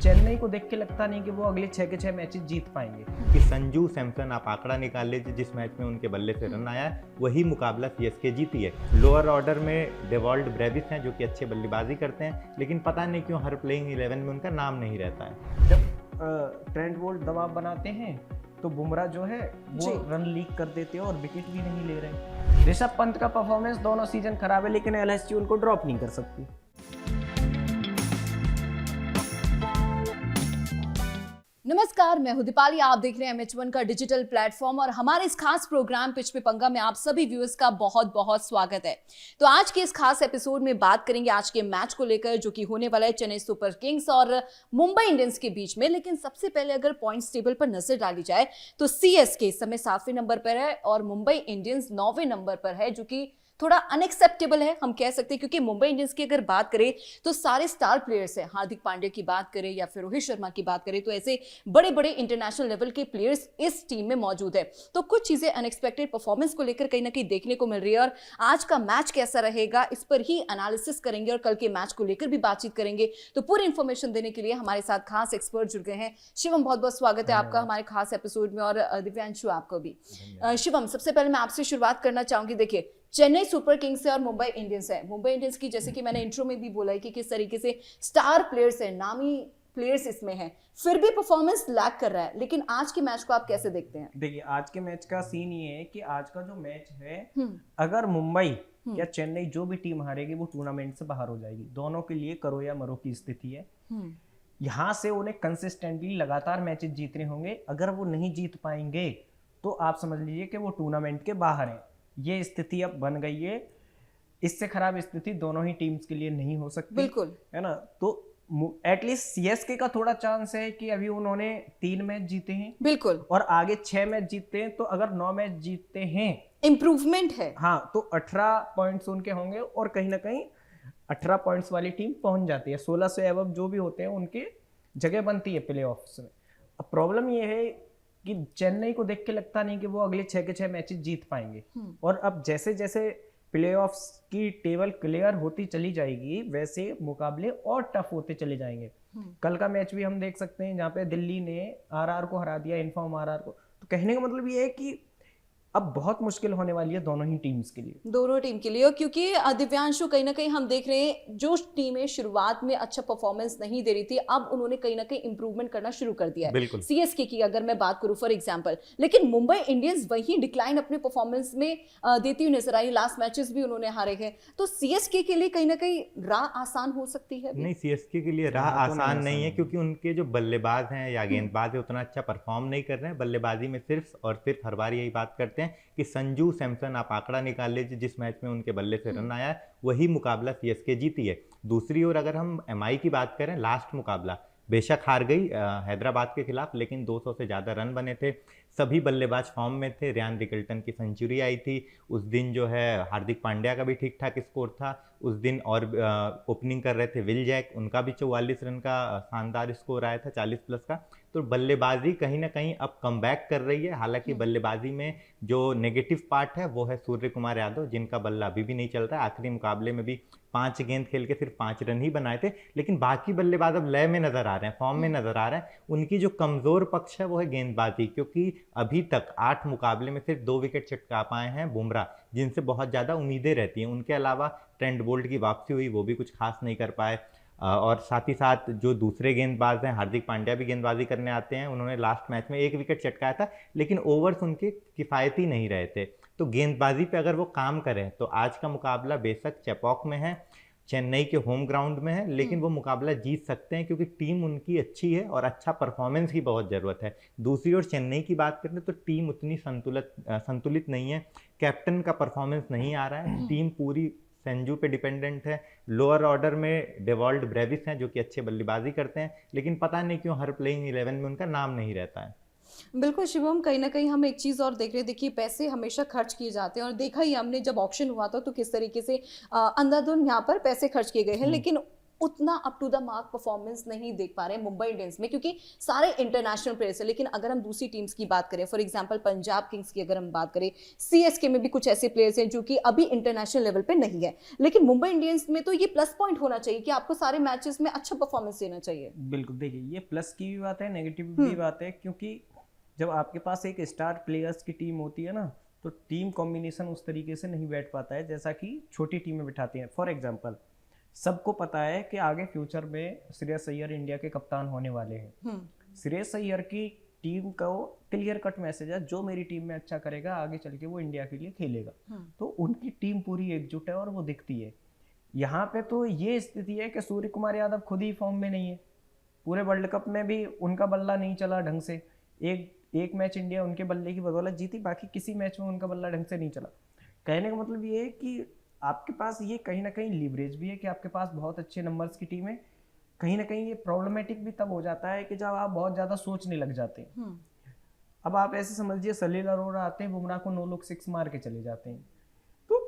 चेन्नई को देख के लगता नहीं कि वो अगले 6 के 6 मैचेस जीत पाएंगे। कि संजू सैमसन आप आंकड़ा निकाल लीजिए, जिस मैच में उनके बल्ले से रन आया है वही मुकाबला सीएसके जीती है। लोअर ऑर्डर में डेवॉल्ड ब्रेविस हैं जो कि अच्छे बल्लेबाजी करते हैं, लेकिन पता नहीं क्यों हर प्लेइंग 11 में उनका नाम नहीं रहता है। जब ट्रेंट बोल्ट दबाव बनाते हैं तो बुमराह जो है वो रन लीक कर देते हैं और विकेट भी नहीं ले रहे। ऋषभ पंत का परफॉर्मेंस दोनों सीजन खराब है, लेकिन एलएसजी उनको ड्रॉप नहीं कर सकती। नमस्कार, मैं हूं दीपाली। आप देख रहे हैं MH1 का डिजिटल प्लेटफॉर्म और हमारे इस खास प्रोग्राम पिच पे पंगा में आप सभी व्यूअर्स का बहुत बहुत स्वागत है। तो आज के इस खास एपिसोड में बात करेंगे आज के मैच को लेकर, जो कि होने वाला है चेन्नई सुपर किंग्स और मुंबई इंडियंस के बीच में। लेकिन सबसे पहले अगर पॉइंट्स टेबल पर नजर डाली जाए तो सीएसके इस समय 7वें नंबर पर है और मुंबई इंडियंस 9वें नंबर पर है, जो कि थोड़ा अनएक्सेप्टेबल है हम कह सकते हैं, क्योंकि मुंबई इंडियंस की अगर बात करें तो सारे स्टार प्लेयर्स हैं। हार्दिक पांड्या की बात करें या फिर रोहित शर्मा की बात करें तो ऐसे बड़े बड़े इंटरनेशनल लेवल के प्लेयर्स इस टीम में मौजूद है। तो कुछ चीजें अनएक्सपेक्टेड परफॉर्मेंस को लेकर कहीं ना कहीं देखने को मिल रही है और आज का मैच कैसा रहेगा इस पर ही एनालिसिस करेंगे और कल के मैच को लेकर भी बातचीत करेंगे। तो पूरी इंफॉर्मेशन देने के लिए हमारे साथ खास एक्सपर्ट जुड़ गए हैं। शिवम, बहुत बहुत स्वागत है आपका हमारे खास एपिसोड में, और दिव्यांशु आपको भी। शिवम, सबसे पहले मैं आपसे शुरुआत करना चाहूंगी। देखिए, चेन्नई सुपर किंग्स है और मुंबई इंडियंस है। मुंबई इंडियंस की, जैसे कि मैंने इंट्रो में भी बोला है कि किस तरीके से स्टार प्लेयर्स है, नामी प्लेयर्स इसमें हैं, फिर भी परफॉर्मेंस लैग कर रहा है। लेकिन आज के मैच को आप कैसे देखते हैं? देखिए, आज के मैच का सीन ये है कि आज का जो मैच है, अगर मुंबई या चेन्नई जो भी टीम हारेगी वो टूर्नामेंट से बाहर हो जाएगी। दोनों के लिए करो या मरो की स्थिति है। यहाँ से उन्हें कंसिस्टेंटली लगातार मैचेस जीतने होंगे। अगर वो नहीं जीत पाएंगे तो आप समझ लीजिए कि वो टूर्नामेंट के बाहर हैं। ये स्थिति अब बन गई है। इससे खराब स्थिति दोनों ही टीम्स के लिए नहीं हो सकती, बिल्कुल, है ना। तो एटलीस्ट सीएसके का थोड़ा चांस है कि अभी उन्होंने 3 मैच जीते हैं, बिल्कुल, और आगे 6 मैच जीतते हैं। तो अगर 9 मैच जीतते हैं, इंप्रूवमेंट है। हाँ, तो 18 पॉइंट्स उनके होंगे और कहीं ना कहीं 18 पॉइंट्स वाली टीम पहुंच जाती है। 16 से एबव जो भी होते हैं उनके जगह बनती है प्ले ऑफ्स में। अब प्रॉब्लम ये है कि चेन्नई को देख के लगता नहीं कि वो अगले 6 के 6 मैचेस जीत पाएंगे। और अब जैसे जैसे प्लेऑफ्स की टेबल क्लियर होती चली जाएगी वैसे मुकाबले और टफ होते चले जाएंगे। कल का मैच भी हम देख सकते हैं जहाँ पे दिल्ली ने आरआर को हरा दिया, इन्फॉर्म आरआर को। तो कहने का मतलब ये है कि अब बहुत मुश्किल होने वाली है दोनों ही टीम्स के लिए, दोनों टीम के लिए। और क्योंकि दिव्यांशु, कहीं ना कहीं हम देख रहे हैं जो टीमें शुरुआत में अच्छा परफॉर्मेंस नहीं दे रही थी, अब उन्होंने कहीं ना कहीं इंप्रूवमेंट करना शुरू कर दिया है। सीएसके की अगर मैं बात करूं फॉर एग्जांपल, लेकिन मुंबई इंडियंस वही डिक्लाइन अपने परफॉर्मेंस में देती हुई नजर आई। लास्ट मैचेस भी उन्होंने हारे हैं। तो सीएसके के लिए कहीं ना कहीं राह आसान हो सकती है? नहीं, सीएसके के लिए राह आसान नहीं है, क्योंकि उनके जो बल्लेबाज हैं या गेंदबाज है उतना अच्छा परफॉर्म नहीं कर रहे हैं। बल्लेबाजी में सिर्फ और सिर्फ हर बार यही बात करते हैं कि संजू सैमसन आप आंकड़ा निकाल लीजिए, जिस मैच में उनके बल्ले से रन आया है वही मुकाबला सीएसके जीती है। दूसरी ओर अगर हम एमआई की बात करें, लास्ट मुकाबला बेशक हार गई हैदराबाद के खिलाफ, लेकिन 200 से ज़्यादा रन बने थे। सभी बल्लेबाज फॉर्म में थे। रियान रिकल्टन की सेंचुरी आई थी उस दिन, जो है हार्दिक पांड्या का भी ठीक ठाक स्कोर था उस दिन, और ओपनिंग कर रहे थे विल जैक, उनका भी 44 रन का शानदार स्कोर आया था, 40 प्लस का। तो बल्लेबाजी कहीं ना कहीं अब कमबैक कर रही है। हालांकि बल्लेबाजी में जो नेगेटिव पार्ट है वो है सूर्य कुमार यादव, जिनका बल्ला अभी भी नहीं चल रहा है। आखिरी मुकाबले में भी 5 गेंद खेल के सिर्फ 5 रन ही बनाए थे, लेकिन बाकी बल्लेबाज अब लय में नजर आ रहे हैं, फॉर्म में नजर आ रहे हैं। उनकी जो कमजोर पक्ष है वो है गेंदबाजी, क्योंकि अभी तक 8 मुकाबले में सिर्फ 2 विकेट चटका पाए हैं बुमराह, जिनसे बहुत ज़्यादा उम्मीदें रहती हैं। उनके अलावा ट्रेंट बोल्ट की वापसी हुई, वो भी कुछ खास नहीं कर पाए। और साथ ही साथ जो दूसरे गेंदबाज हैं, हार्दिक पांड्या भी गेंदबाजी करने आते हैं, उन्होंने लास्ट मैच में 1 विकेट चटकाया था, लेकिन ओवर्स उनके किफ़ायती नहीं रहे थे। तो गेंदबाजी पे अगर वो काम करें तो आज का मुकाबला बेशक चेपॉक में है, चेन्नई के होम ग्राउंड में है, लेकिन वो मुकाबला जीत सकते हैं, क्योंकि टीम उनकी अच्छी है और अच्छा परफॉर्मेंस की बहुत ज़रूरत है। दूसरी ओर चेन्नई की बात करें तो टीम उतनी संतुलित नहीं है। कैप्टन का परफॉर्मेंस नहीं आ रहा है, टीम पूरी संजू पे डिपेंडेंट है। लोअर ऑर्डर में डेवॉल्ड ब्रेविस हैं जो कि अच्छे बल्लेबाजी करते हैं, लेकिन पता नहीं क्यों हर प्लेइंग 11 में उनका नाम नहीं रहता है। बिल्कुल शिवम, कहीं ना कहीं हम एक चीज़ और देख रहे हैं। देखिए, पैसे हमेशा खर्च किए जाते हैं और देखा ही हमने जब ऑक्शन हुआ था तो किस तरीके से अंधाधुंध यहाँ पर पैसे खर्च किए गए हैं। लेकिन उतना up to the mark performance नहीं देख पा रहे हैं मुंबई इंडियंस में, क्योंकि सारे इंटरनेशनल प्लेयर्स हैं। लेकिन अगर हम दूसरी टीम्स की बात करें, फॉर एग्जांपल पंजाब किंग्स की अगर हम बात करें, सीएसके में भी कुछ ऐसे प्लेयर्स हैं जो कि अभी इंटरनेशनल लेवल पे नहीं है, लेकिन मुंबई इंडियंस में तो ये प्लस पॉइंट होना चाहिए कि आपको सारे मैचेस में अच्छा परफॉर्मेंस देना चाहिए। बिल्कुल, देखिए ये प्लस की भी बात है, नेगेटिव भी बात है, क्योंकि जब आपके पास एक स्टार प्लेयर्स की टीम होती है ना, तो टीम कॉम्बिनेशन उस तरीके से नहीं बैठ पाता है जैसा कि छोटी टीमें बिठाती हैं। फॉर एग्जांपल, सबको पता है कि आगे फ्यूचर में श्रेयस अय्यर इंडिया के कप्तान होने वाले हैं। श्रेयस अय्यर की टीम का क्लियर कट मैसेज है, जो मेरी टीम में अच्छा करेगा आगे चल के वो इंडिया के लिए खेलेगा। तो उनकी टीम पूरी एकजुट है और वो दिखती है। यहाँ पे तो ये स्थिति है कि सूर्य कुमार यादव खुद ही फॉर्म में नहीं है। पूरे वर्ल्ड कप में भी उनका बल्ला नहीं चला ढंग से। एक मैच इंडिया उनके बल्ले की बदौलत जीती, बाकी किसी मैच में उनका बल्ला ढंग से नहीं चला। कहने का मतलब ये है कि आपके पास ये कहीं ना कहीं लीवरेज भी है कि आपके पास बहुत अच्छे नंबर्स की टीम है। कहीं ना कहीं ये प्रॉब्लमेटिक भी तब हो जाता है कि जब आप बहुत ज़्यादा सोचने लग जाते हैं। अब आप ऐसे समझिए, सलील अरोड़ा आते हैं, बुमराह को 9 लोग 6 मार के चले जाते हैं। तो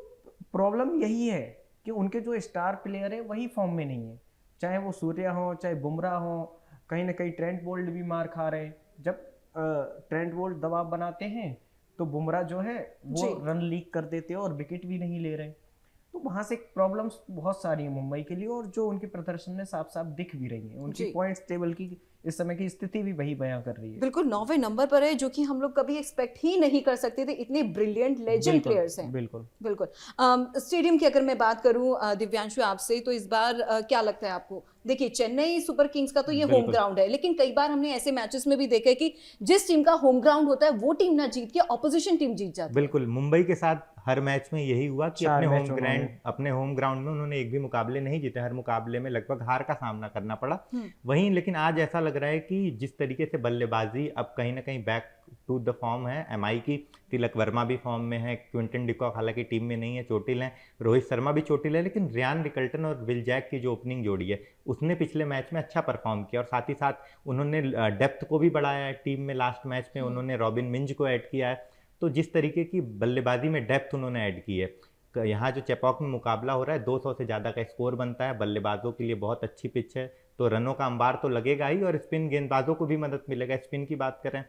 प्रॉब्लम यही है कि उनके जो स्टार प्लेयर है वही फॉर्म में नहीं है, चाहे वो सूर्या हो चाहे बुमराह हो। कहीं ना कहीं ट्रेंट बोल्ट भी मार खा रहे हैं। जब ट्रेंट बोल्ट दबाव बनाते हैं तो बुमराह जो है वो रन लीक कर देते हैं और विकेट भी नहीं ले रहे। तो वहां से प्रॉब्लम्स बहुत सारी है मुंबई के लिए, और जो उनके प्रदर्शन में साफ साफ दिख भी रही है। उनकी पॉइंट्स टेबल की इस समय की स्थिति भी वही बयां कर रही है। बिल्कुल 9वें नंबर पर है, जो कि हम लोग कभी एक्सपेक्ट ही नहीं कर सकते थे। इतने ब्रिलियंट लेजेंड प्लेयर्स हैं। बिल्कुल बिल्कुल। स्टेडियम की अगर मैं बात करूं दिव्यांशु आपसे, तो इस बार क्या लगता है आपको? देखिए, चेन्नई सुपर किंग्स का तो ये होम ग्राउंड है, लेकिन कई बार हमने ऐसे मैचेस में भी देखा है कि जिस टीम का होम ग्राउंड होता है वो टीम ना जीत के ऑपोजिशन टीम जीत जाती है। बिल्कुल, मुंबई के साथ हर मैच में यही हुआ कि अपने होम ग्राउंड में उन्होंने एक भी मुकाबले नहीं जीते। हर मुकाबले में लगभग हार का सामना करना पड़ा। वहीं लेकिन आज ऐसा लग रहा है कि जिस तरीके से बल्लेबाजी अब कहीं ना कहीं बैक टू द फॉर्म है एमआई की। तिलक वर्मा भी फॉर्म में है, क्विंटन डिकॉक हालांकि टीम में नहीं है, चोटिल है, रोहित शर्मा भी चोटिल है, लेकिन रियान रिकल्टन और विल जैक की जो ओपनिंग जोड़ी है उसने पिछले मैच में अच्छा परफॉर्म किया। और साथ ही साथ उन्होंने डेप्थ को भी बढ़ाया है टीम में। लास्ट मैच में उन्होंने रॉबिन मिंज को ऐड किया है। तो जिस तरीके की बल्लेबाजी में डेप्थ उन्होंने ऐड की है, यहाँ जो चेपॉक में मुकाबला हो रहा है 200 से ज़्यादा का स्कोर बनता है। बल्लेबाजों के लिए बहुत अच्छी पिच है, तो रनों का अंबार तो लगेगा ही, और स्पिन गेंदबाजों को भी मदद मिलेगा। स्पिन की बात करें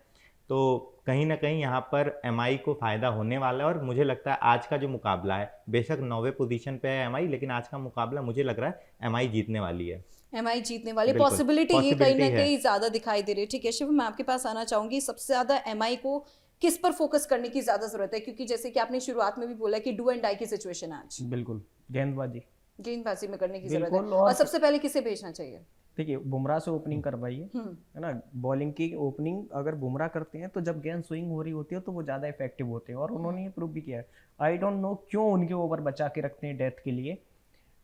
तो कहीं ना कहीं यहाँ पर एमआई को फायदा होने वाला है। और मुझे लगता है आज का जो मुकाबला है, बेशक 9वें पोजीशन पे है एमआई, लेकिन आज का मुकाबला मुझे लग रहा है एमआई जीतने वाली है। एमआई जीतने वाली पॉसिबिलिटी ये कहीं ना कहीं ज्यादा दिखाई दे रही है। ठीक है शिव, मैं आपके पास आना चाहूंगी। सबसे ज्यादा एमआई को किस पर फोकस करने की ज्यादा जरूरत है? क्योंकि जैसे कि आपने शुरुआत में भी बोला कि डू एंड डाई की सिचुएशन है आज। बिल्कुल, गेंदबाजी में करने की जरूरत है। और सबसे पहले किसे भेजना चाहिए? देखिए, बुमराह से ओपनिंग करवाइए, है ना। बॉलिंग की ओपनिंग अगर बुमराह करते हैं तो जब गेंद स्विंग हो रही होती है तो वो ज़्यादा इफेक्टिव होते हैं, और उन्होंने ये प्रूव भी किया है। आई डोंट नो क्यों उनके ओवर बचा के रखते हैं डेथ के लिए।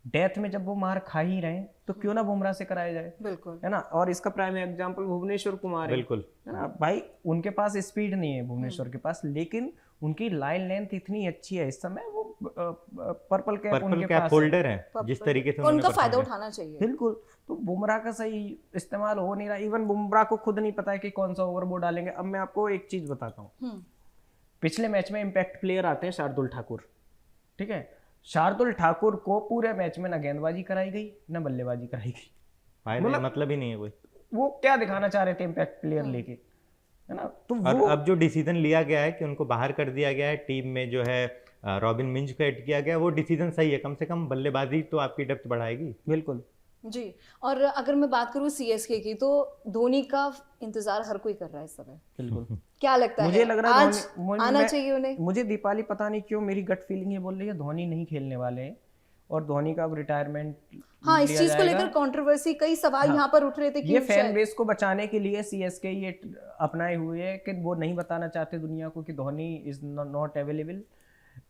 डेथ में जब वो मार खा ही रहे हैं तो क्यों ना बुमराह से कराया जाए, बिल्कुल, है ना। और इसका प्राइम एग्जांपल भुवनेश्वर कुमार है, बिल्कुल, है ना भाई। उनके पास स्पीड नहीं है भुवनेश्वर के पास, लेकिन उनकी लाइन लेंथ इतनी अच्छी है इस समय। वो पर्पल कैप उनके पास होल्डर है, जिस तरीके से उनका फायदा उठाना चाहिए। बिल्कुल। तो बुमराह का सही इस्तेमाल हो नहीं रहा। इवन बुमराह को खुद नहीं पता है कि कौन सा ओवर वो डालेंगे। अब मैं आपको एक चीज बताता हूँ। पिछले मैच में इम्पैक्ट प्लेयर आते हैं शार्दुल ठाकुर, ठीक है। शार्दुल ठाकुर को पूरे मैच में ना गेंदबाजी कराई गई ना बल्लेबाजी कराई गई। मतलब ही नहीं है कोई। वो क्या दिखाना चाह रहे थे इम्पैक्ट प्लेयर लेके, है ना। तो और अब जो डिसीजन लिया गया है कि उनको बाहर कर दिया गया है, टीम में जो है रॉबिन मिंज को ऐड किया गया, वो डिसीजन सही है। कम से कम बल्लेबाजी तो आपकी डेप्थ बढ़ाएगी। बिल्कुल जी। और अगर मैं बात करूँ सीएसके की, तो धोनी का इंतजार हर कोई कर रहा है इस समय। बिल्कुल। क्या लगता है मुझे लग रहा है आज आना चाहिए उन्हें? मुझे दीपाली पता नहीं क्यों मेरी गट फीलिंग ये बोल रही है धोनी नहीं खेलने वाले हैं, और धोनी का अब रिटायरमेंट। हाँ, इस चीज को लेकर कंट्रोवर्सी, कई सवाल यहाँ पर उठ रहे थे कि ये फैन बेस को बचाने के लिए सीएसके ये अपनाए हुए है कि वो नहीं बताना चाहते दुनिया को कि धोनी इज नॉट अवेलेबल।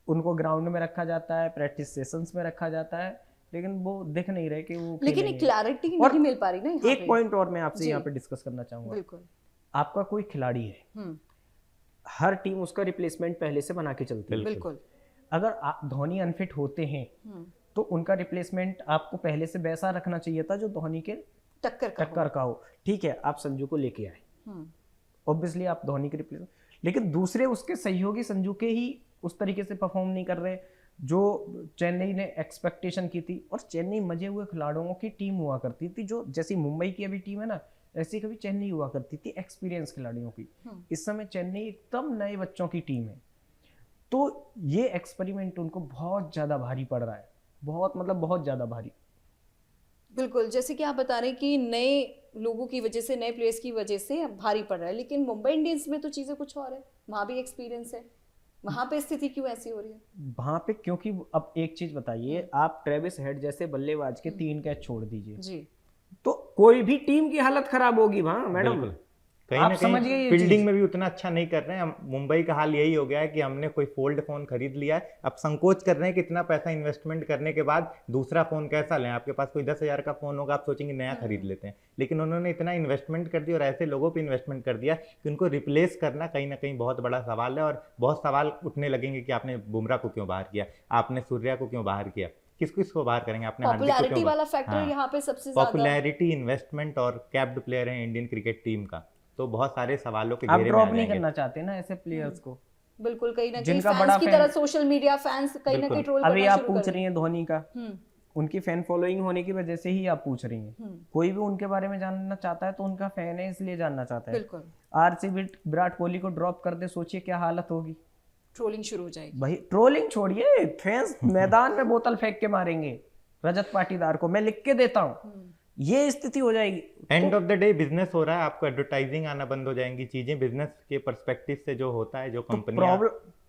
उनको ग्राउंड में रखा जाता है, प्रैक्टिस सेशंस में रखा जाता है, लेकिन वो दिख नहीं रहे कि वो। लेकिन एक क्लैरिटी नहीं मिल पा रही ना। एक पॉइंट और मैं आपसे यहाँ पे डिस्कस करना चाहूंगा। बिल्कुल। आपका कोई खिलाड़ी है, हर टीम उसका रिप्लेसमेंट पहले से बना के चलती है। बिल्कुल। अगर धोनी अनफिट होते हैं तो उनका रिप्लेसमेंट आपको पहले से वैसा रखना चाहिए था जो धोनी के टक्कर का हो। ठीक है, आप संजू को लेके आए, ऑब्वियसली आप धोनी के रिप्लेसमेंट, लेकिन दूसरे उसके सहयोगी संजू के ही उस तरीके से परफॉर्म नहीं कर रहे। जो चेन्नई ने एक्सपेक्टेशन की थी, और चेन्नई मजे हुए खिलाड़ियों की टीम हुआ करती थी, जो जैसी मुंबई की अभी टीम है ना, ऐसी कभी चेन्नई हुआ करती थी एक्सपीरियंस खिलाड़ियों की। इस समय चेन्नई एकदम नए बच्चों की टीम है, तो ये एक्सपेरिमेंट उनको बहुत ज़्यादा भारी पड़ रहा है, बहुत मतलब बहुत ज़्यादा भारी। बिल्कुल, जैसे कि आप बता रहे हैं कि नए लोगों की वजह से, नए प्लेयर्स की वजह से भारी पड़ रहा है, लेकिन मुंबई इंडियंस में तो चीज़ें कुछ और है, वहाँ भी एक्सपीरियंस है, वहाँ पे स्थिति क्यों ऐसी हो रही है? वहाँ पे क्योंकि अब एक चीज बताइए, आप ट्रेविस हेड जैसे बल्लेबाज के 3 कैच छोड़ दीजिए जी, तो कोई भी टीम की हालत खराब होगी वहाँ मैडम। बिल्कुल। कहीं आप ना समझिए कहीं ये फील्डिंग चीज। में भी उतना अच्छा नहीं कर रहे हैं। मुंबई का हाल यही हो गया है कि हमने कोई फोल्ड फोन खरीद लिया है, अब संकोच कर रहे हैं कि इतना पैसा इन्वेस्टमेंट करने के बाद दूसरा फोन कैसा लें। आपके पास कोई 10,000 का फोन होगा, आप सोचेंगे नया खरीद लेते हैं, लेकिन उन्होंने इतना इन्वेस्टमेंट कर दिया और ऐसे लोगों पर इन्वेस्टमेंट कर दिया कि उनको रिप्लेस करना कहीं ना कहीं बहुत बड़ा सवाल है। और बहुत सवाल उठने लगेंगे कि आपने बुमराह को क्यों बाहर किया, आपने सूर्या को क्यों बाहर किया, किस किस को बाहर करेंगे, आपने हार्दिक को पॉपुलैरिटी क्यों वाला बाहर- फैक्टर यहाँ पे सबसे ज्यादा। पॉपुलैरिटी, इन्वेस्टमेंट और कैप्ड प्लेयर है इंडियन क्रिकेट टीम का, तो बहुत सारे सवालों के आप घेरे में ड्रॉप आ नहीं जाएंगे। करना चाहते ना ऐसे प्लेयर्स को, बिल्कुल, कहीं ना कहीं जिनका फैंस बड़ा की फैन- तरह सोशल मीडिया फैंस कहीं ना कहीं ट्रोल अभी करना आप शुरू पूछ कर रही हैं धोनी का, हम्म, उनकी फैन फॉलोइंग होने की वजह से ही आप पूछ रही हैं। कोई भी उनके बारे में जानना चाहता है तो उनका फैन है, इसलिए जानना चाहता है। बिल्कुल, आरसीबी विराट कोहली को ड्रॉप कर दे, सोचिए क्या हालत होगी। ट्रोलिंग शुरू हो जाएगी। भाई ट्रोलिंग छोड़िए, फैंस मैदान में बोतल फेंक के मारेंगे रजत पाटीदार को, मैं लिख के देता हूँ, ये स्थिति हो जाएगी। End of the day business हो रहा है, आपको एडवर्टाइजिंग आना बंद हो जाएंगी, चीजें बिजनेस के पर्सपेक्टिव से जो होता है, जो कंपनियां,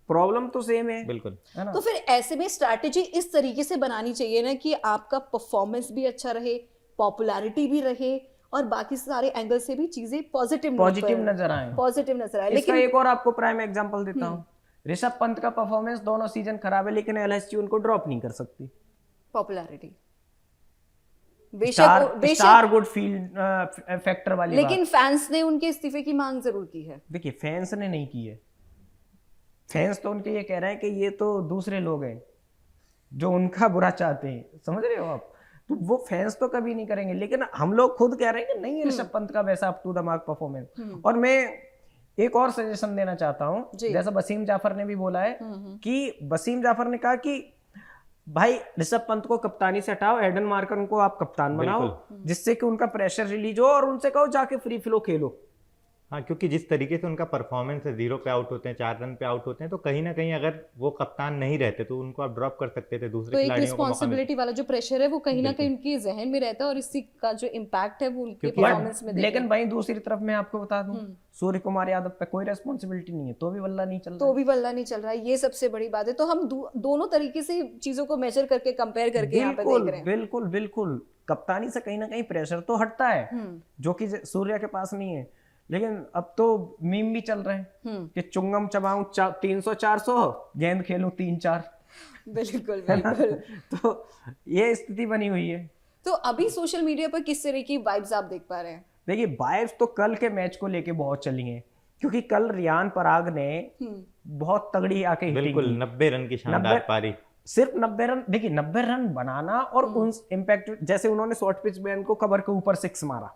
प्रॉब्लम तो सेम है, बिल्कुल है ना। तो फिर ऐसे में स्ट्रैटेजी इस तरीके से बनानी चाहिए ना कि आपका परफॉर्मेंस भी अच्छा रहे, पॉपुलैरिटी भी रहे, और बाकी सारे एंगल से भी चीजें पॉजिटिव नजर आए, पॉजिटिव नजर आए। लेकिन लेकिन एक और आपको प्राइम एग्जांपल देता हूँ, ऋषभ पंत का परफॉर्मेंस दोनों सीजन खराब है, लेकिन एलएसजी उनको ड्रॉप नहीं कर सकती। Popularity star good field factor वाली लेकिन फैंस ने उनके इस्तीफे की मांग जरूर की है। देखिए फैंस ने नहीं की है, फैंस तो उनके ये कह रहे हैं कि ये तो दूसरे लोग हैं जो उनका बुरा चाहते हैं, समझ रहे हो आप। तो वो फैंस तो कभी नहीं करेंगे, लेकिन हम लोग खुद कह रहे हैं कि नहीं ऋषभ पंत का वैसा up to the mark performance. और मैं एक और सजेशन देना चाहता हूँ, जैसा वसीम जाफर ने भी बोला है कि वसीम जाफर ने कहा कि भाई ऋषभ पंत को कप्तानी से हटाओ, एडन मार्कर को आप कप्तान बनाओ, जिससे कि उनका प्रेशर रिलीज हो, और उनसे कहो जाके फ्री फ्लो खेलो। हाँ, क्योंकि जिस तरीके से उनका परफॉर्मेंस है, 0 पे आउट होते हैं, 4 रन पे आउट होते हैं, तो कहीं ना कहीं अगर वो कप्तान नहीं रहते तो उनको आप ड्रॉप कर सकते थे, दूसरे तो एक खिलाड़ियों को मौका मिलता। रिस्पॉन्सिबिलिटी वाला जो प्रेशर है वो कहीं ना कहीं उनके जहन में रहता है, और इसी का जो इम्पैक्ट है वो उनके परफॉर्मेंस में। लेकिन भाई दूसरी तरफ मैं आपको बता दूं, सूर्य कुमार यादव पे कोई रेस्पॉन्सिबिलिटी नहीं है, तो भी बल्ला नहीं चल रहा, तो भी बल्ला नहीं चल रहा है, ये सबसे बड़ी बात है। तो हम दोनों तरीके से चीजों को मेजर करके कंपेयर करके यहाँ पे देख रहे हैं। बिल्कुल बिल्कुल, कप्तानी से कहीं ना कहीं प्रेशर तो हटता है, जो कि सूर्य के पास नहीं है। लेकिन अब तो मीम भी चल रहे हैं कि चुंगम चबाऊं 300-400, गेंद खेलूं 3-4। बिल्कुल बिल्कुल। तो ये स्थिति बनी हुई है। तो अभी सोशल मीडिया पर किस तरह की वाइब्स आप देख पा रहे हैं? देखिए वाइब्स तो कल के मैच को लेके बहुत चली हैं, क्योंकि कल रियान पराग ने बहुत तगड़ी आके हिटिंग बिल्कुल की। 90 रन की शानदार पारी, सिर्फ 90 रन। देखिए 90 रन बनाना और उन इम्पैक्ट, जैसे उन्होंने शॉर्ट पिच बैन को कवर के ऊपर 6 मारा,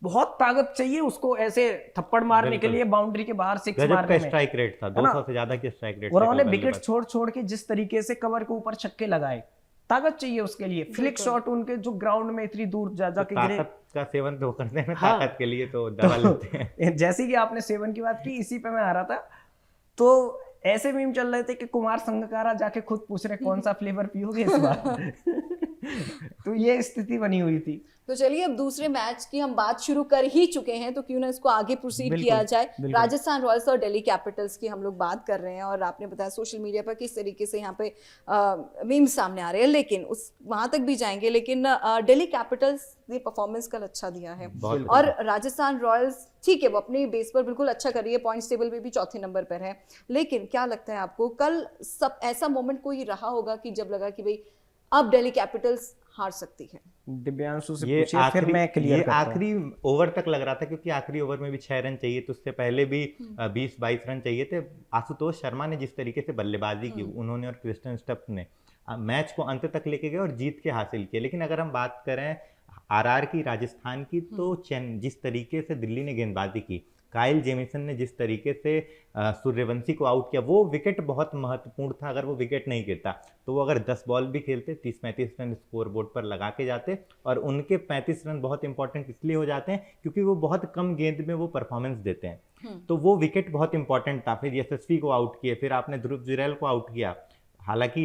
बहुत ताकत चाहिए उसको ऐसे थप्पड़ मारने के लिए, बाउंड्री के बाहर 6 गजब मारने का में। स्ट्राइक रेट था, 200 से ज्यादा की स्ट्राइक रेट। और उन्होंने विकेट छोड़ छोड़ के जिस तरीके से कवर के ऊपर छक्के लगाए, ताकत चाहिए उसके लिए। फ्लिक शॉट उनके जो ग्राउंड में इतनी दूर जा के गिरे, ताकत का सेवन तो करते हैं, ताकत के लिए तो दवा लेते हैं। जैसे कि आपने सेवन की बात की, इसी पे मैं आ रहा था। तो ऐसे मीम चल रहे थे कि कुमार संगकारा जाके खुद पूछ रहे कौन सा फ्लेवर पियोगे इस बार। तो ये स्थिति बनी हुई थी। तो चलिए अब दूसरे मैच की हम बात शुरू कर ही चुके हैं, तो क्यों ना इसको आगे प्रोसीड किया जाए। राजस्थान रॉयल्स और दिल्ली कैपिटल्स की हम लोग बात कर रहे हैं, और आपने बताया सोशल मीडिया पर किस तरीके से यहाँ पे मीम्स सामने आ रहे हैं, लेकिन उस वहां तक भी जाएंगे। लेकिन दिल्ली कैपिटल्स ने परफॉर्मेंस कल अच्छा दिया है, और राजस्थान रॉयल्स ठीक है वो अपनी बेस पर बिल्कुल अच्छा कर रही है, पॉइंट्स टेबल में भी चौथे नंबर पर है। लेकिन क्या लगता है आपको कल सब ऐसा मोमेंट कोई रहा होगा कि जब लगा कि भाई अब दिल्ली कैपिटल्स हार सकती है? दिव्यांशु से पूछिए, फिर मैं क्लियर करता हूं। आखिरी ओवर तक लग रहा था, क्योंकि आखिरी ओवर में भी 6 रन चाहिए, तो उससे पहले भी 20-22 रन चाहिए थे। आशुतोष शर्मा ने जिस तरीके से बल्लेबाजी की, उन्होंने और क्रिस्टन स्टप्स ने मैच को अंत तक लेके गए और जीत के हासिल किए। लेकिन अगर हम बात करें आरआर की, राजस्थान की, तो जिस तरीके से दिल्ली ने गेंदबाजी की, काइल जेमिसन ने जिस तरीके से सूर्यवंशी को आउट किया, वो विकेट बहुत महत्वपूर्ण था। अगर वो विकेट नहीं गिरता तो वो अगर 10 बॉल भी खेलते 30-35 रन स्कोर बोर्ड पर लगा के जाते, और उनके 35 रन बहुत इंपॉर्टेंट इसलिए हो जाते हैं क्योंकि वो बहुत कम गेंद में वो परफॉर्मेंस देते हैं। तो वो विकेट बहुत इंपॉर्टेंट था। फिर यशस्वी को आउट किए, फिर आपने ध्रुव जुरैल को आउट किया। हालांकि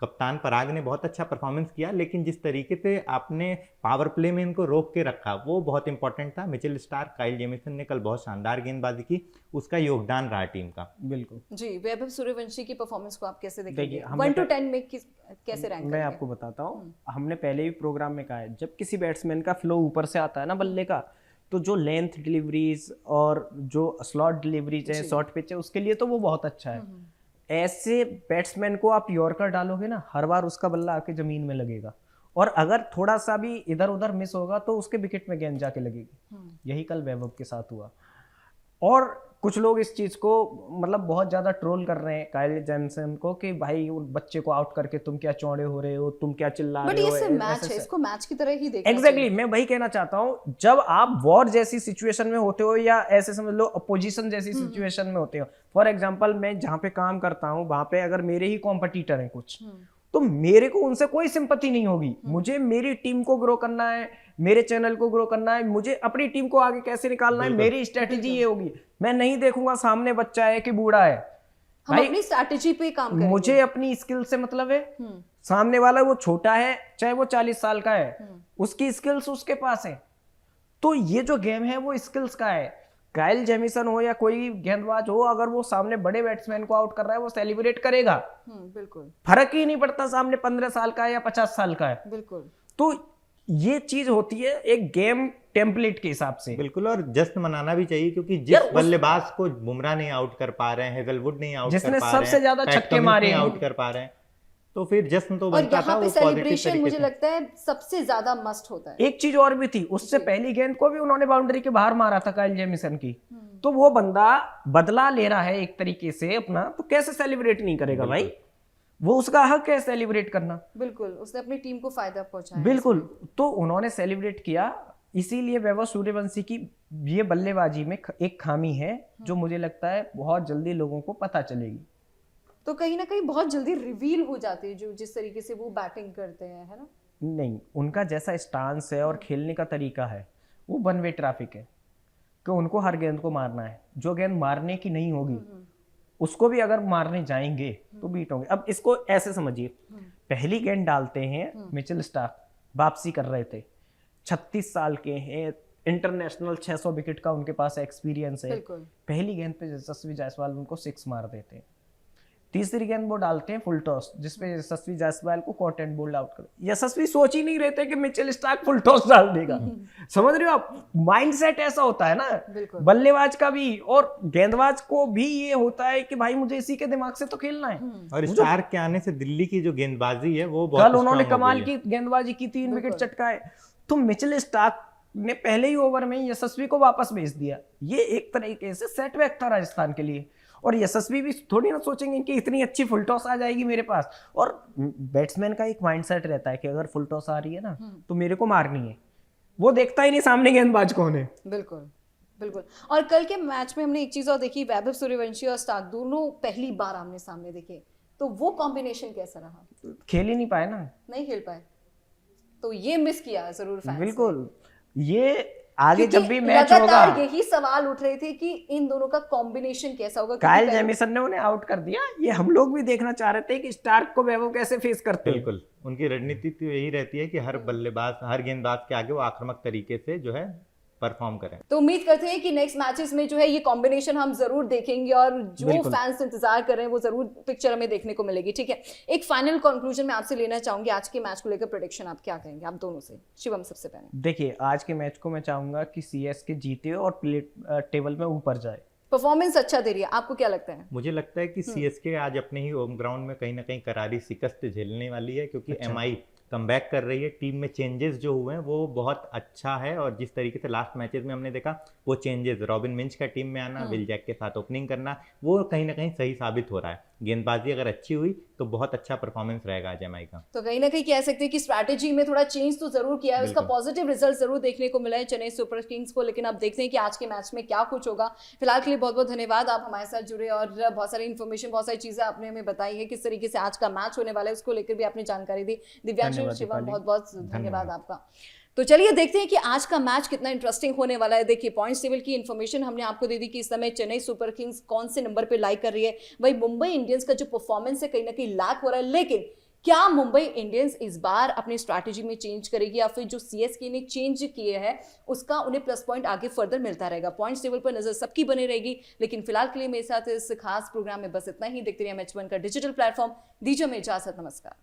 कप्तान पराग ने बहुत अच्छा परफॉर्मेंस किया, लेकिन जिस तरीके से आपने पावर प्ले में इनको रोक के रखा वो बहुत इंपॉर्टेंट था। मिचेल स्टार्क, काइल जेमिसन ने कल बहुत शानदार गेंदबाजी की, उसका योगदान रहा टीम का। बिल्कुल जी, वैभव सूर्यवंशी की परफॉर्मेंस को आप कैसे देखेंगे? देखिए, 1 to 10 में कैसे रैंक मैं करेंगे? आपको बताता हूँ, हमने पहले भी प्रोग्राम में कहा है, जब किसी बैट्समैन का फ्लो ऊपर से आता है ना बल्ले का, तो जो लेंथ डिलीवरीज और जो स्लॉट डिलीवरीज है, शॉर्ट पिच है, उसके लिए तो वो बहुत अच्छा है। ऐसे बैट्समैन को आप यॉर्कर डालोगे ना, हर बार उसका बल्ला आके जमीन में लगेगा, और अगर थोड़ा सा भी इधर उधर मिस होगा तो उसके विकेट में गेंद जाके लगेगी। यही कल वैभव के साथ हुआ। और कुछ लोग इस चीज को मतलब बहुत ज्यादा ट्रोल कर रहे हैं काइल जेमिसन को कि भाई उन बच्चे को आउट करके तुम क्या चौड़े हो रहे हो, तुम क्या चिल्ला बट रहे हो। ये सिर्फ मैच है, इसको मैच की तरह ही देखना एग्जैक्टली, मैं वही कहना चाहता हूँ। जब आप वॉर जैसी सिचुएशन में होते हो या ऐसे समझ लो अपोजिशन जैसी सिचुएशन में होते हो, फॉर एग्जांपल मैं जहाँ पे काम करता हूँ वहां पे अगर मेरे ही कॉम्पिटिटर हैं कुछ, तो मेरे को उनसे कोई सिंपैथी नहीं होगी। मुझे मेरी टीम को ग्रो करना है, मेरे चैनल को ग्रो करना है, मुझे अपनी टीम को आगे कैसे निकालना है, मेरी स्ट्रेटेजी ये होगी। मैं नहीं देखूंगा सामने बच्चा है कि बूढ़ा है, हम अपनी स्ट्रेटेजी पे काम करेंगे। मुझे अपनी स्किल से मतलब है। सामने वाला वो छोटा है चाहे वो 40 साल का है, उसकी स्किल्स उसके पास है। तो ये जो गेम है वो स्किल्स का है। काइल जेमिसन हो या कोई गेंदबाज हो, अगर वो सामने बड़े बैट्समैन को आउट कर रहा है वो सेलिब्रेट करेगा। बिल्कुल, फर्क ही नहीं पड़ता सामने 15 साल का है या 50 साल का है। बिल्कुल। तो ये चीज होती है एक गेम टेम्पलेट के हिसाब से। बिल्कुल, और जश्न मनाना भी चाहिए क्योंकि जिस बल्लेबाज को बुमराह नहीं आउट कर पा रहे हैं, हेजलवुड नहीं आउट कर पा रहे हैं, जिसने सबसे ज्यादा छक्के मारे हैं, आउट कर पा रहे हैं, तो फिर जश्न तो और बनता था। यहाँ पे वो सेलिब्रेशन मुझे लगता है सबसे ज्यादा मस्ट होता है। एक चीज और भी थी, उससे पहली गेंद को भी उन्होंने बाउंड्री के बाहर मारा था काइल जेमिसन की। तो वो बंदा बदला ले रहा है एक तरीके से अपना, तो कैसे सेलिब्रेट नहीं करेगा भाई? वो उसका हक है सेलिब्रेट करना। बिल्कुल, उसने अपनी टीम को फायदा पहुंचाया। बिल्कुल, तो उन्होंने सेलिब्रेट किया। इसीलिए वैभव सूर्यवंशी की ये बल्लेबाजी में एक खामी है जो मुझे लगता है बहुत जल्दी लोगों को पता चलेगी। तो कहीं ना कहीं बहुत जल्दी रिवील हो जाती है जो जिस तरीके से वो बैटिंग करते हैं, है ना? नहीं, उनका जैसा स्टांस है और खेलने का तरीका है वो वन वे ट्रैफिक है कि उनको हर गेंद को मारना है। जो गेंद मारने की नहीं होगी उसको भी अगर मारने जाएंगे तो बीट होंगे। अब इसको ऐसे समझिए, पहली गेंद डालते हैं, मिचेल स्टार्क वापसी कर रहे थे, 36 साल के हैं, इंटरनेशनल 600 विकेट का उनके पास एक्सपीरियंस है। पहली गेंद पे यशस्वी जायसवाल उनको 6 मार देते हैं। तीसरी गेंद वो डालते हैं फुल टॉस, जिसपे यशस्वी जायसवाल को कॉट एंड बोल्ड आउट कर। यशस्वी सोच ही नहीं रहे थे कि मिचेल स्टार्क फुल टॉस डाल देगा। समझ रहे हो आप? माइंडसेट ऐसा होता है ना बल्लेबाज का भी, और गेंदबाज को भी ये होता है कि भाई मुझे इसी के दिमाग से तो खेलना है। और स्टार्क के आने से दिल्ली की जो गेंदबाजी है वो बहुत कल उन्होंने कमाल की गेंदबाजी की, 3 विकेट चटकाए। तो मिचेल स्टार्क ने पहले ही ओवर में यशस्वी को वापस भेज दिया। ये एक तरीके से सेटबैक था राजस्थान के लिए। और यशस्वी भी थोड़ी ना सोचेंगे कि इतनी अच्छी फुल टॉस आ जाएगी मेरे पास। और बैट्समैन का एक माइंडसेट रहता है कि अगर फुल टॉस आ रही है ना तो मेरे को मारनी है। वो देखता ही नहीं सामने गेंदबाज कौन है। बिल्कुल बिल्कुल। और कल के मैच में हमने एक चीज और देखी, वैभव सूर्यवंशी और स्टार्क दोनों पहली बार आमने सामने देखे, तो वो कॉम्बिनेशन कैसा रहा? खेल ही नहीं पाए ना, नहीं खेल पाए, तो ये मिस किया जरूर फैंस। बिल्कुल, ये आगे जब भी मैच होगा यही सवाल उठ रहे थे कि इन दोनों का कॉम्बिनेशन कैसा होगा। काइल जेमिसन ने उन्हें आउट कर दिया। ये हम लोग भी देखना चाह रहे थे कि स्टार्क को वैभव कैसे फेस करते हैं। बिल्कुल, उनकी रणनीति तो यही रहती है कि हर बल्लेबाज, हर गेंदबाज के आगे वो आक्रामक तरीके से जो है परफॉर्म करें। तो उम्मीद करते हैं कि नेक्स्ट मैचेस में जो है ये कॉम्बिनेशन हम जरूर देखेंगे, और जो फैंस इंतजार कर रहे हैं वो जरूर पिक्चर हमें देखने को मिलेगी। ठीक है, एक फाइनल कंक्लूजन मैं आपसे लेना चाहूंगी, आज के मैच को लेकर प्रेडिक्शन आप क्या कहेंगे, आप दोनों से? शिवम सबसे पहले। देखिए, आज के मैच को मैं चाहूंगा कि सीएसके जीते और टेबल में ऊपर जाए। परफॉर्मेंस अच्छा दे रही है, आपको क्या लगता है? मुझे लगता है कि सीएसके आज अपने ही होम ग्राउंड में कहीं ना कहीं करारी शिकस्त झेलने वाली है, क्योंकि एमआई कमबैक कर रही है। टीम में चेंजेस जो हुए हैं वो बहुत अच्छा है, और जिस तरीके से लास्ट मैचेस में हमने देखा वो चेंजेस, रॉबिन मिंच का टीम में आना, विल जैक के साथ ओपनिंग करना, वो कहीं ना कहीं सही साबित हो रहा है। गेंदबाजी अगर अच्छी हुई तो बहुत अच्छा परफॉर्मेंस रहेगा जमाई का। तो कहीं ना कहीं कह सकते हैं कि स्ट्रैटेजी में थोड़ा चेंज तो जरूर किया है, उसका बिल्कुल। पॉजिटिव रिजल्ट जरूर देखने को मिला है चेन्नई सुपर किंग्स को। लेकिन अब देखते हैं कि आज के मैच में क्या कुछ होगा। फिलहाल के लिए बहुत बहुत धन्यवाद, आप हमारे साथ जुड़े और बहुत सारी इन्फॉर्मेशन, बहुत सारी चीजें आपने हमें बताई है, किस तरीके से आज का मैच होने वाला है उसको लेकर भी आपने जानकारी दी। दिव्यांशु, धन्यवाद शिवम, दीपाली। बहुत बहुत धन्यवाद धन्यवाद। आपका। तो चलिए देखते हैं कि आज का मैच कितना इंटरेस्टिंग होने वाला है। देखिए पॉइंट्स टेबल की इन्फॉर्मेशन हमने आपको दे दी कि इस समय चेन्नई सुपर किंग्स कौन से नंबर पे लाई कर रही है। वही मुंबई इंडियंस का जो परफॉर्मेंस है कहीं ना कहीं लैक हो रहा है, लेकिन क्या मुंबई इंडियंस इस बार अपनी स्ट्रैटेजी में चेंज करेगी या फिर जो सीएसके ने चेंज किए हैं उसका उन्हें प्लस पॉइंट आगे फर्दर मिलता रहेगा। पॉइंट्स टेबल पर नजर सबकी बनी रहेगी। लेकिन फिलहाल के लिए मेरे साथ इस खास प्रोग्राम में बस इतना ही। देखते रहिए मैच वन का डिजिटल प्लेटफॉर्म। दीजिए हमें इजाजत, नमस्कार।